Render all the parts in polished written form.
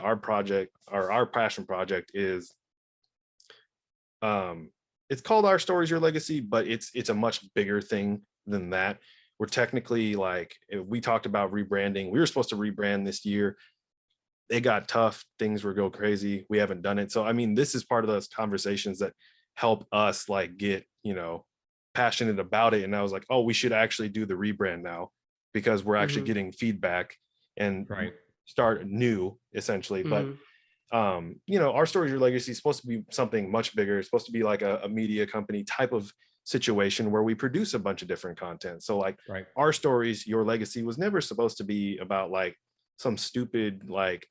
our project, or our passion project, is it's called Our Stories Your Legacy, but it's a much bigger thing than that. We're technically, like, we talked about rebranding. We were supposed to rebrand this year. It got tough, things were go crazy, we haven't done it. So I mean, this is part of those conversations that help us like get, passionate about it. And I was like, oh, we should actually do the rebrand now, because we're actually Hmm. getting feedback and Right. start new, essentially. But Hmm. Our Stories Your Legacy is supposed to be something much bigger. It's supposed to be like a media company type of situation where we produce a bunch of different content. So like, Right. Our Stories Your Legacy was never supposed to be about like some stupid like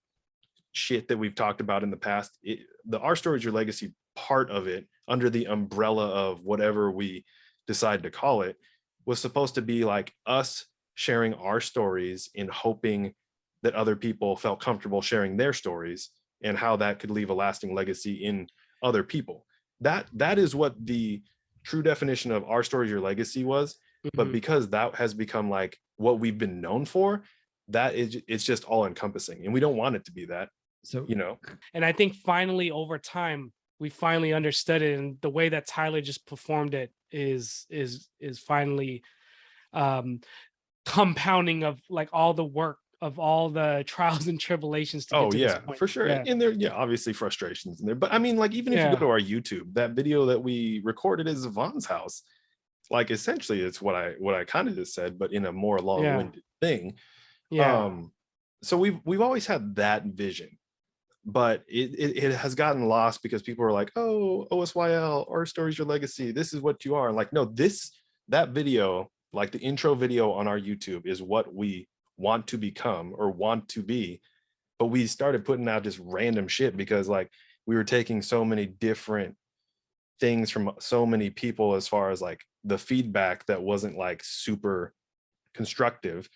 shit that we've talked about in the past. The Our Stories Your Legacy part of it, under the umbrella of whatever we decide to call it, was supposed to be like us sharing our stories in hoping that other people felt comfortable sharing their stories, and how that could leave a lasting legacy in other people. That is what the true definition of Our Stories Your Legacy was. But Hmm. because that has become like what we've been known for, that is, it's just all encompassing, and we don't want it to be that, So you know. And I think finally over time we finally understood it, and the way that Tyler just performed it is finally um compounding of like all the work of all the trials and tribulations to get Oh to this yeah, point. for sure. Yeah. And there, yeah, obviously frustrations in there. But I mean, like, even if you go Yeah. to our YouTube, that video that we recorded is Vaughn's house. Like, essentially it's what I kind of just said, but in a more Yeah. long-winded thing. Yeah. Um, so we've always had that vision, but it has gotten lost because people are like, oh, OSYL, Our Stories Your Legacy, this is what you are. And like, no, that video, like the intro video on our YouTube, is what we want to become or want to be. But we started putting out just random shit because like we were taking so many different things from so many people, as far as like the feedback that wasn't like super constructive.